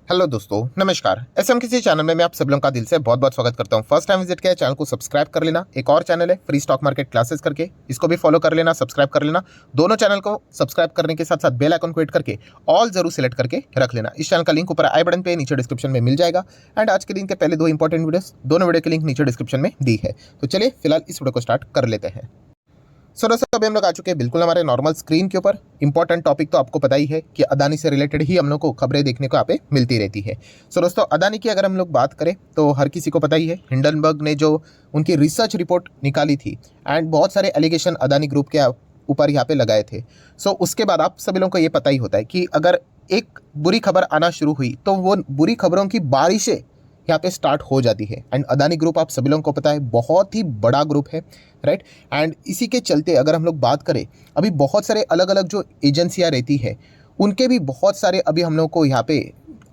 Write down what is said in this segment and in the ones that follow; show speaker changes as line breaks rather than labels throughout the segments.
Hello दोस्तों, नमस्कार। SM किसी चैनल में मैं आप सब लोगों का दिल से बहुत बहुत स्वागत करता हूं। फर्स्ट टाइम विजिट किया है, चैनल को सब्सक्राइब कर लेना। एक और चैनल है फ्री स्टॉक मार्केट क्लासेस करके, इसको भी फॉलो कर लेना, सब्सक्राइब कर लेना। दोनों चैनल को सब्सक्राइब करने के साथ साथ बेल आइकन को हिट करके ऑल जरूर सिलेक्ट करके रख लेना। इस चैनल का लिंक ऊपर आई बटन पे नीचे डिस्क्रिप्शन में मिल जाएगा। एंड आज के दिन के पहले दो इंपॉर्टेंट वीडियोस, दोनों वीडियो के लिंक नीचे डिस्क्रिप्शन में दी है। तो चलिए फिलहाल इस वीडियो को स्टार्ट कर लेते हैं। सो दोस्तों, अभी हम लोग आ चुके हैं बिल्कुल हमारे नॉर्मल स्क्रीन के ऊपर। इंपॉर्टेंट टॉपिक तो आपको पता ही है कि अदानी से रिलेटेड ही हम लोग को खबरें देखने को यहाँ पे मिलती रहती है। सो दोस्तों, अदानी की अगर हम लोग बात करें तो हर किसी को पता ही है, हिंडनबर्ग ने जो उनकी रिसर्च रिपोर्ट निकाली थी एंड बहुत सारे एलिगेशन अदानी ग्रुप के ऊपर यहाँ पे लगाए थे। सो उसके बाद आप सभी लोगों को ये पता ही होता है कि अगर एक बुरी खबर आना शुरू हुई तो वो बुरी खबरों की बारिशें यहाँ पे स्टार्ट हो जाती है। एंड अदानी ग्रुप आप सभी लोगों को पता है बहुत ही बड़ा ग्रुप है, राइट। एंड इसी के चलते अगर हम लोग बात करें, अभी बहुत सारे अलग अलग जो एजेंसियाँ रहती है उनके भी बहुत सारे अभी हम लोग को यहाँ पे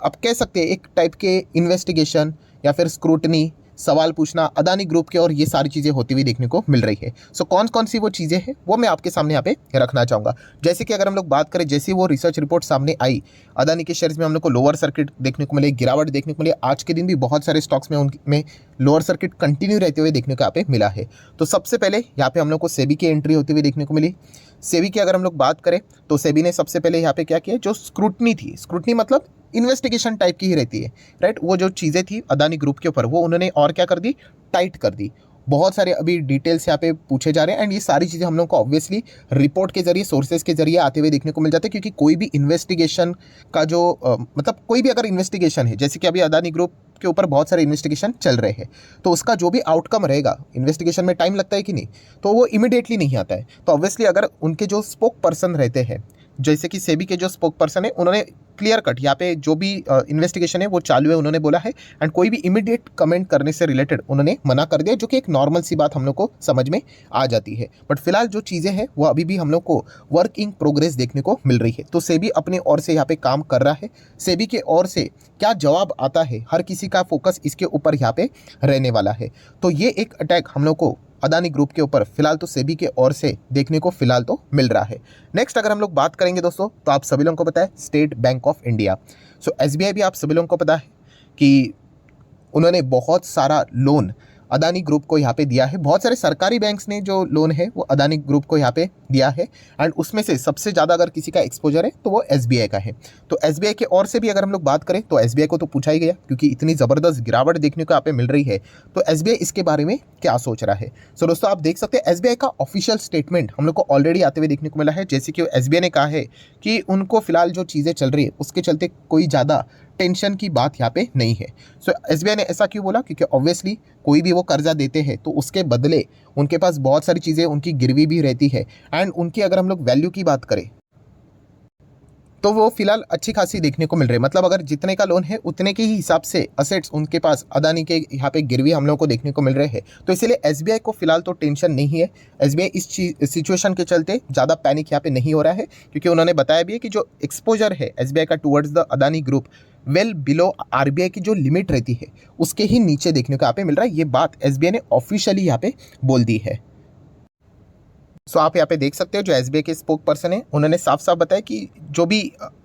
आप कह सकते हैं एक टाइप के इन्वेस्टिगेशन या फिर स्क्रूटनी, सवाल पूछना अदानी ग्रुप के, और ये सारी चीज़ें होती हुई देखने को मिल रही है। सो कौन कौन सी वो चीज़ें हैं वो मैं आपके सामने यहाँ पे रखना चाहूँगा। जैसे कि अगर हम लोग बात करें, जैसी वो रिसर्च रिपोर्ट सामने आई, अदानी के शेयर्स में हम लोग को लोअर सर्किट देखने को मिले, गिरावट देखने को मिले। आज के दिन भी बहुत सारे स्टॉक्स में उनमें लोअर सर्किट कंटिन्यू रहते हुए देखने को यहाँ पे मिला है। तो सबसे पहले यहाँ पे हम लोग को सेबी की एंट्री होती हुई देखने को मिली। सेबी की अगर हम लोग बात करें तो सेबी ने सबसे पहले यहाँ पे क्या किया, जो स्क्रूटनी थी, स्क्रूटनी मतलब इन्वेस्टिगेशन टाइप की ही रहती है, राइट। वो जो चीज़ें थी अदानी ग्रुप के ऊपर वो उन्होंने और क्या कर दी, टाइट कर दी। बहुत सारे अभी डिटेल्स यहाँ पे पूछे जा रहे हैं एंड ये सारी चीज़ें हम लोग को ऑब्वियसली रिपोर्ट के जरिए, सोर्सेज के जरिए आते हुए देखने को मिल जाते हैं। क्योंकि कोई भी इन्वेस्टिगेशन का जो मतलब कोई भी अगर इन्वेस्टिगेशन है, जैसे कि अभी अदानी ग्रुप के ऊपर बहुत सारे इन्वेस्टिगेशन चल रहे हैं, तो उसका जो भी आउटकम रहेगा, इन्वेस्टिगेशन में टाइम लगता है कि नहीं, तो वो इमिडिएटली नहीं आता है। तो ऑब्वियसली अगर उनके जो स्पोक पर्सन रहते हैं, जैसे कि सेबी के जो स्पोक पर्सन है, उन्होंने क्लियर कट यहाँ पे जो भी इन्वेस्टिगेशन है वो चालू है उन्होंने बोला है। एंड कोई भी इमीडिएट कमेंट करने से रिलेटेड उन्होंने मना कर दिया, जो कि एक नॉर्मल सी बात हम लोग को समझ में आ जाती है। बट फिलहाल जो चीज़ें हैं वो अभी भी हम लोग को वर्क इन प्रोग्रेस देखने को मिल रही है। तो सेबी अपने ओर से यहाँ पे काम कर रहा है। सेबी के ओर से क्या जवाब आता है, हर किसी का फोकस इसके ऊपर यहाँ पे रहने वाला है। तो ये एक अटैक हम लोग को अदानी ग्रुप के ऊपर फिलहाल तो सेबी के ओर से देखने को फिलहाल तो मिल रहा है। नेक्स्ट अगर हम लोग बात करेंगे दोस्तों, तो आप सभी लोगों को पता है state bank of India. So SBI भी आप सभी लोगों को पता है कि उन्होंने बहुत सारा लोन अदानी ग्रुप को यहाँ पे दिया है। बहुत सारे सरकारी बैंक्स ने जो लोन है वो अदानी ग्रुप को यहाँ पे दिया है। एंड उसमें से सबसे ज़्यादा अगर किसी का एक्सपोजर है तो वो एसबीआई का है। तो एसबीआई के ओर से भी अगर हम लोग बात करें तो एसबीआई को तो पूछा ही गया, क्योंकि इतनी ज़बरदस्त गिरावट देखने को यहाँ पे मिल रही है। तो एसबीआई इसके बारे में क्या सोच रहा है। सो दोस्तों, आप देख सकते हैं एसबीआई का ऑफिशियल स्टेटमेंट हम लोग को ऑलरेडी आते हुए देखने को मिला है। जैसे कि एसबीआई ने कहा है कि उनको फिलहाल जो चीज़ें चल रही है उसके चलते कोई ज़्यादा टेंशन की बात यहाँ पे नहीं है। सो एसबीआई ने ऐसा क्यों बोला, क्योंकि ऑब्वियसली कोई भी वो कर्जा देते हैं तो उसके बदले उनके पास बहुत सारी चीज़ें उनकी गिरवी भी रहती है। एंड उनकी अगर हम लोग वैल्यू की बात करें तो वो फिलहाल अच्छी खासी देखने को मिल रही है। मतलब अगर जितने का लोन है उतने के ही हिसाब से असेट्स उनके पास अदानी के यहाँ पे गिरवी हम लोगों को देखने को मिल रहे हैं। तो इसीलिए एसबीआई को फिलहाल तो टेंशन नहीं है। एसबीआई इस सिचुएशन के चलते ज़्यादा पैनिक यहाँ पे नहीं हो रहा है, क्योंकि उन्होंने बताया भी है कि जो एक्सपोजर है एसबीआई का towards the Adani group well below RBI की जो लिमिट रहती है उसके ही नीचे देखने को यहाँ पे मिल रहा है। ये बात एसबीआई ने ऑफिशियली यहाँ पे बोल दी है। सो आप यहाँ पे देख सकते हो जो एसबीआई के स्पोक पर्सन है उन्होंने साफ साफ बताया कि जो भी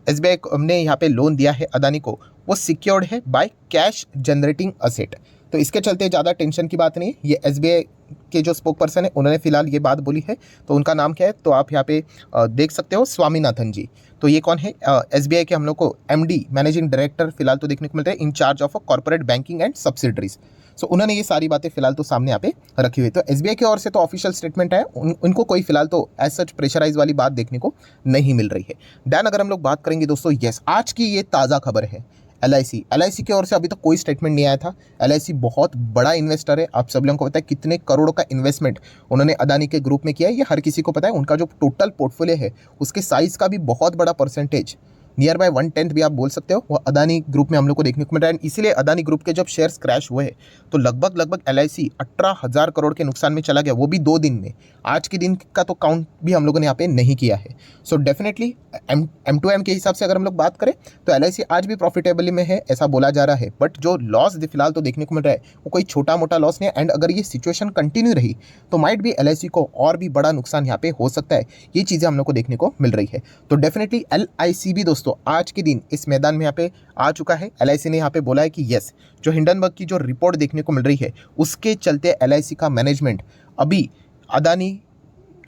एसबीआई ने यहाँ पे लोन दिया है अदानी को वो सिक्योर्ड है बाय कैश जनरेटिंग असेट। तो इसके चलते ज़्यादा टेंशन की बात नहीं है। ये एसबीआई के जो स्पोक पर्सन है उन्होंने फिलहाल ये बात बोली है। तो उनका नाम क्या है, तो आप यहाँ पे देख सकते हो, स्वामीनाथन जी। तो ये कौन है, एसबीआई के हम लोग को एमडी मैनेजिंग डायरेक्टर फिलहाल तो देखने को मिलता है, in charge of corporate banking and subsidiaries. So उन्होंने ये सारी बातें फिलहाल तो सामने यहाँ पे रखी हुई। तो एसबीआई की ओर से तो ऑफिशियल स्टेटमेंट है, उनको कोई फिलहाल तो एज सच प्रेशराइज वाली बात देखने को नहीं मिल रही है। देन अगर हम लोग बात करेंगे दोस्तों, यस आज की ये ताज़ा खबर है एलआईसी की ओर से अभी तक कोई स्टेटमेंट नहीं आया था। एलआईसी बहुत बड़ा इन्वेस्टर है, आप सब लोगों को पता है कितने करोड़ों का इन्वेस्टमेंट उन्होंने अदानी के ग्रुप में किया है, ये हर किसी को पता है। उनका जो टोटल पोर्टफोलियो है उसके साइज़ का भी बहुत बड़ा परसेंटेज, नियर बाय 1/10 भी आप बोल सकते हो, वो अदानी ग्रुप में हम लोग को देखने को मिल रहा है। इसीलिए अदानी ग्रुप के जब शेयर्स क्रैश हुए तो लगभग एलआईसी 18,000 करोड़ के नुकसान में चला गया, वो भी 2 दिन में। आज के दिन का तो काउंट भी हम लोगों ने यहाँ पे नहीं किया है। सो डेफिनेटली M2M के हिसाब से अगर हम लोग बात करें तो एलआईसी आज भी प्रॉफिटेबली में है ऐसा बोला जा रहा है। बट जो लॉस फिलहाल तो देखने को मिल रहा है वो कोई छोटा मोटा लॉस नहीं है। एंड अगर ये सिचुएशन कंटिन्यू रही तो माइट भी एलआईसी को और भी बड़ा नुकसान यहाँ पे हो सकता है। ये चीज़ें हम लोग को देखने को मिल रही है। तो डेफिनेटली एलआईसी भी दोस्तों दोस्तों आज के दिन इस मैदान में यहाँ पे आ चुका है। एलआईसी ने यहाँ पे बोला है कि यस, जो हिंडनबर्ग की जो रिपोर्ट देखने को मिल रही है उसके चलते एलआईसी का मैनेजमेंट अभी अदानी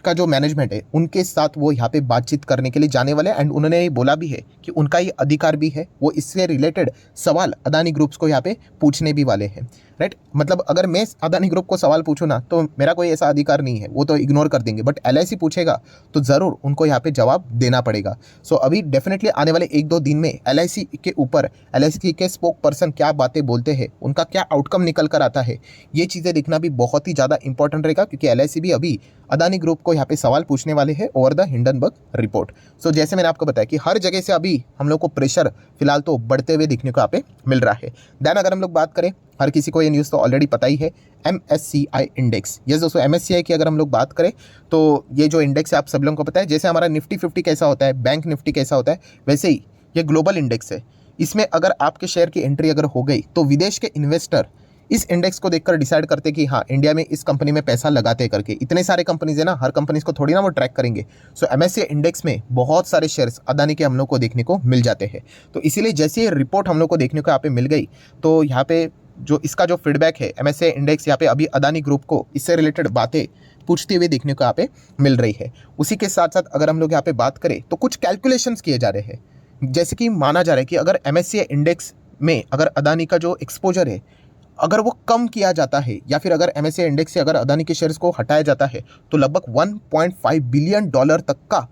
का जो मैनेजमेंट है उनके साथ वो यहाँ पे बातचीत करने के लिए जाने वाले हैं। एंड उन्होंने ये बोला भी है कि उनका ये अधिकार भी है, वो इससे रिलेटेड सवाल अदानी ग्रुप्स को यहाँ पे पूछने भी वाले हैं। राइट, मतलब अगर मैं अदानी ग्रुप को सवाल पूछूँ ना तो मेरा कोई ऐसा अधिकार नहीं है, वो तो इग्नोर कर देंगे, बट एलआईसी पूछेगा तो ज़रूर उनको यहाँ पे जवाब देना पड़ेगा। सो अभी डेफिनेटली आने वाले 1-2 दिन में एलआईसी के ऊपर एलआईसी के स्पोक पर्सन क्या बातें बोलते हैं, उनका क्या आउटकम निकल कर आता है, ये चीज़ें देखना भी बहुत ही ज़्यादा इंपॉर्टेंट रहेगा, क्योंकि एलआईसी भी अभी अदानी ग्रुप को यहाँ पे सवाल पूछने वाले हैं ओवर द हिंडनबर्ग रिपोर्ट। सो जैसे मैंने आपको बताया कि हर जगह से अभी हम लोग को प्रेशर फिलहाल तो बढ़ते हुए देखने को यहाँ पे मिल रहा है। देन अगर हम लोग बात करें, हर किसी को ये न्यूज़ तो ऑलरेडी पता ही है, MSCI इंडेक्स। यस दोस्तों, MSCI की अगर हम लोग बात करें तो ये जो इंडेक्स है आप सब लोगों को पता है, जैसे हमारा निफ्टी 50 कैसा होता है, बैंक निफ्टी कैसा होता है, वैसे ही ये ग्लोबल इंडेक्स है। इसमें अगर आपके शेयर की एंट्री अगर हो गई तो विदेश के इन्वेस्टर इस इंडेक्स को देखकर डिसाइड करते कि हाँ इंडिया में इस कंपनी में पैसा लगाते करके। इतने सारे कंपनीज है ना, हर कंपनीज को थोड़ी ना वो ट्रैक करेंगे। सो MSCI इंडेक्स में बहुत सारे शेयर्स अदानी के हम लोग को देखने को मिल जाते हैं। तो इसीलिए जैसे ये रिपोर्ट हम लोग को देखने को यहाँ पे मिल गई तो यहाँ पे जो इसका जो फीडबैक है, MSCI इंडेक्स यहाँ पे अभी अदानी ग्रुप को इससे रिलेटेड बातें पूछते हुए देखने को यहाँ पे मिल रही है। उसी के साथ साथ अगर हम लोग यहाँ पे बात करें तो कुछ कैलकुलेशंस किए जा रहे हैं। जैसे कि माना जा रहा है कि अगर MSCI इंडेक्स में अगर अदानी का जो एक्सपोजर है अगर वो कम किया जाता है, या फिर अगर MSCI इंडेक्स से अगर अदानी के शेयर्स को हटाया जाता है तो लगभग $1.5 बिलियन तक का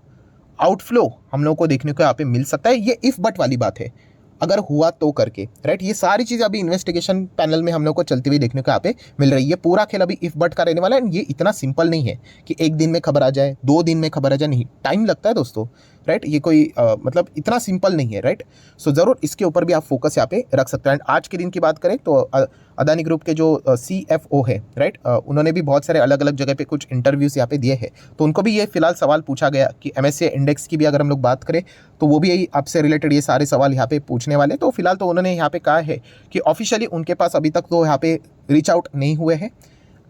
आउटफ्लो हम लोगों को देखने को यहाँ पे मिल सकता है। ये इफ बट वाली बात है, अगर हुआ तो करके। राइट, ये सारी चीज़ें अभी इन्वेस्टिगेशन पैनल में हम लोग को चलती हुई देखने को यहाँ पे मिल रही है। पूरा खेल अभी इफ बट का रहने वाला है। ये इतना सिंपल नहीं है कि 1 दिन में खबर आ जाए, 2 दिन में खबर आ जाए, नहीं, टाइम लगता है दोस्तों। राइट, ये कोई मतलब इतना सिंपल नहीं है। राइट, सो ज़रूर इसके ऊपर भी आप फोकस यहाँ पे रख सकते हैं। एंड आज के दिन की बात करें तो अदानी ग्रुप के जो CFO है, राइट, उन्होंने भी बहुत सारे अलग अलग जगह पे कुछ इंटरव्यूज़ यहाँ पे दिए हैं। तो उनको भी ये फिलहाल सवाल पूछा गया कि MSCI इंडेक्स की भी अगर हम लोग बात करें तो वो भी यही आपसे रिलेटेड ये सारे सवाल यहाँ पे पूछने वाले। तो फिलहाल तो उन्होंने यहाँ पे कहा है कि ऑफिशियली उनके पास अभी तक तो यहाँ पे रीच आउट नहीं हुए हैं,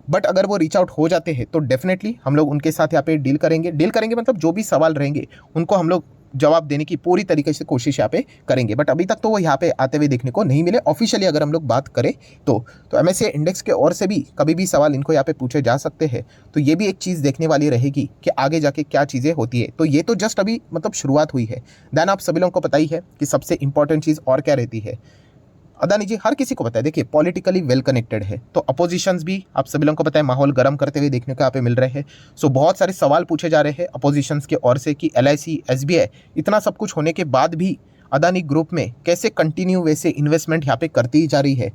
बट अगर वो रीच आउट हो जाते हैं तो डेफिनेटली हम लोग उनके साथ यहाँ पे डील करेंगे मतलब जो भी सवाल रहेंगे उनको हम लोग जवाब देने की पूरी तरीके से कोशिश यहाँ पे करेंगे। बट अभी तक तो वो यहाँ पे आते हुए देखने को नहीं मिले ऑफिशियली अगर हम लोग बात करें तो MSCI इंडेक्स के ओर से भी कभी भी सवाल इनको यहाँ पे पूछे जा सकते हैं। तो ये भी एक चीज़ देखने वाली रहेगी कि आगे जाके क्या चीज़ें होती है। तो ये तो जस्ट अभी मतलब शुरुआत हुई है। देन आप सभी लोगों को पता ही है कि सबसे इंपॉर्टेंट चीज़ और क्या रहती है। अदानी जी हर किसी को पता है, देखिए पॉलिटिकली वेल कनेक्टेड है, तो अपोजिशंस भी आप सभी लोगों को पता है माहौल गर्म करते हुए देखने को यहाँ पे मिल रहे हैं। सो बहुत सारे सवाल पूछे जा रहे हैं अपोजिशंस के ओर से कि LIC SBI इतना सब कुछ होने के बाद भी अदानी ग्रुप में कैसे कंटिन्यू वैसे इन्वेस्टमेंट यहाँ पे करती जा रही है।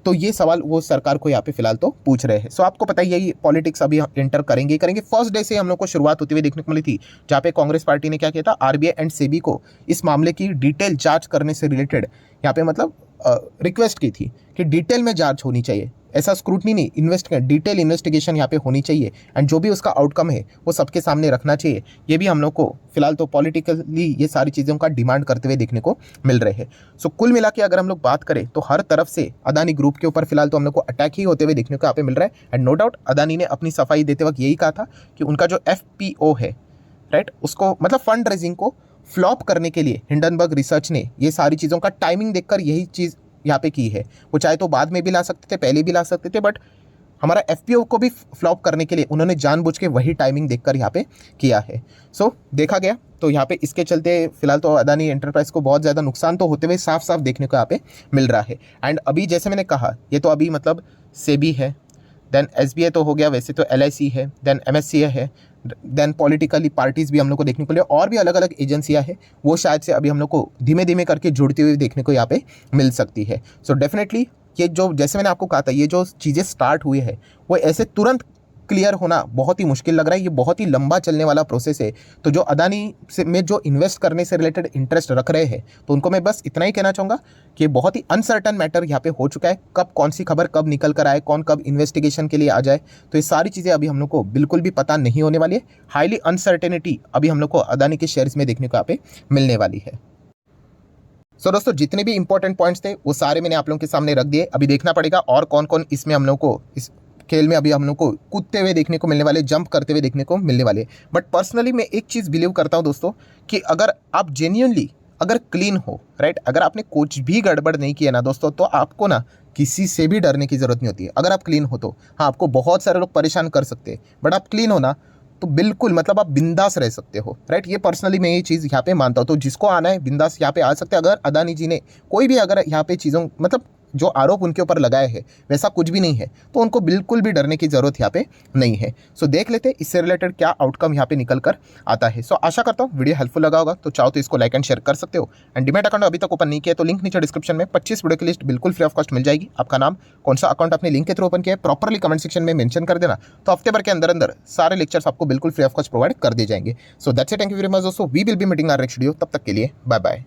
तो ये सवाल वो सरकार को यहाँ पे फिलहाल तो पूछ रहे हैं। सो आपको पता ही है ये पॉलिटिक्स अभी एंटर करेंगे। फर्स्ट डे से हम लोग को शुरुआत होती हुई देखने को मिली थी, जहाँ पे कांग्रेस पार्टी ने क्या किया था, RBI एंड SEBI को इस मामले की डिटेल जांच करने से रिलेटेड यहाँ पे मतलब रिक्वेस्ट की थी कि डिटेल में जांच होनी चाहिए, ऐसा स्क्रूटनी नहीं, डिटेल इन्वेस्टिगेशन यहाँ पे होनी चाहिए एंड जो भी उसका आउटकम है वो सबके सामने रखना चाहिए। ये भी हम लोग को फिलहाल तो पॉलिटिकली ये सारी चीज़ों का डिमांड करते हुए देखने को मिल रहे हैं। सो कुल मिला के अगर हम लोग बात करें तो हर तरफ से अदानी ग्रुप के ऊपर फिलहाल तो हम लोग को अटैक ही होते हुए देखने को यहाँ पे मिल रहा है। एंड नो डाउट अदानी ने अपनी सफाई देते वक्त यही कहा था कि उनका जो FPO है, राइट, उसको मतलब फंड रेजिंग को फ्लॉप करने के लिए हिंडनबर्ग रिसर्च ने ये सारी चीज़ों का टाइमिंग देखकर यही चीज़ यहाँ पे की है। वो चाहे तो बाद में भी ला सकते थे, पहले भी ला सकते थे, बट हमारा FPO को भी फ्लॉप करने के लिए उन्होंने जानबूझ के वही टाइमिंग देखकर यहाँ पे किया है। सो देखा गया तो यहाँ पे इसके चलते फिलहाल तो अदानी एंटरप्राइज को बहुत ज़्यादा नुकसान तो होते हुए साफ साफ देखने को यहाँ पे मिल रहा है। एंड अभी जैसे मैंने कहा ये तो अभी मतलब SEBI है, देन SBI तो हो गया, वैसे तो LIC है, देन MSCI है, देन पॉलिटिकली पार्टीज़ भी हम लोग को देखने को मिले और भी अलग अलग एजेंसियां हैं, वो शायद से अभी हम लोग को धीमे धीमे करके जुड़ती हुई देखने को यहाँ पे मिल सकती है। सो डेफिनेटली ये जो जैसे मैंने आपको कहा था ये जो चीज़ें स्टार्ट हुई है वो ऐसे तुरंत क्लियर होना बहुत ही मुश्किल लग रहा है। ये बहुत ही लंबा चलने वाला प्रोसेस है। तो जो अदानी से में जो इन्वेस्ट करने से रिलेटेड इंटरेस्ट रख रहे हैं तो उनको मैं बस इतना ही कहना चाहूँगा कि बहुत ही अनसर्टन मैटर यहाँ पे हो चुका है। कब कौन सी खबर कब निकल कर आए, कौन कब इन्वेस्टिगेशन के लिए आ जाए, तो ये सारी चीज़ें अभी हम लोग को बिल्कुल भी पता नहीं होने वाली है। हाईली अनसर्टेनिटी अभी हम लोग को अदानी के शेयर्स में देखने को यहाँ पे मिलने वाली है। सो दोस्तों जितने भी इंपॉर्टेंट पॉइंट्स थे वो सारे मैंने आप लोगों के सामने रख दिए। अभी देखना पड़ेगा और कौन कौन इसमें हम लोग को इस खेल में अभी हम लोग को कूदते हुए देखने को मिलने वाले, जंप करते हुए देखने को मिलने वाले। बट पर्सनली मैं एक चीज़ बिलीव करता हूँ दोस्तों कि अगर आप जेन्युइनली अगर क्लीन हो, राइट, अगर आपने कुछ भी गड़बड़ नहीं किया ना दोस्तों, तो आपको ना किसी से भी डरने की ज़रूरत नहीं होती है। अगर आप क्लीन हो तो हाँ, आपको बहुत सारे लोग परेशान कर सकते हैं, बट आप क्लीन हो ना तो बिल्कुल मतलब आप बिंदास रह सकते हो, राइट। ये पर्सनली मैं ये चीज़ यहाँ पे मानता हूँ। तो जिसको आना है बिंदास यहाँ पे आ सकते हैं। अगर अदानी जी ने कोई भी अगर यहाँ पे चीज़ों मतलब जो आरोप उनके ऊपर लगाए हैं वैसा कुछ भी नहीं है, तो उनको बिल्कुल भी डरने की ज़रूरत यहाँ पे नहीं है। सो देख लेते हैं इससे रिलेटेड क्या आउटकम यहाँ पे निकल कर आता है। सो आशा करता हूँ वीडियो हेल्पफुल लगा होगा। तो चाहो तो इसको लाइक एंड शेयर कर सकते हो। एंड डीमैट अकाउंट अभी तक ओपन नहीं किया तो लिंक नीचे डिस्क्रिप्शन में 25 वीडियो की लिस्ट बिल्कुल फ्री ऑफ कॉस्ट मिल जाएगी। आपका नाम, कौन सा अकाउंट अपने लिंक के थ्रू ओपन किया है, प्रॉपरली कमेंट सेक्शन में मेंशन कर देना, तो हफ्ते भर के अंदर अंदर सारे लेक्चर्स आपको बिल्कुल फ्री ऑफ कॉस्ट प्रोवाइड कर दिए जाएंगे। So that's it, thank you very much दोस्तों। We will be meeting our next video. तब तक के लिए बाय बाय।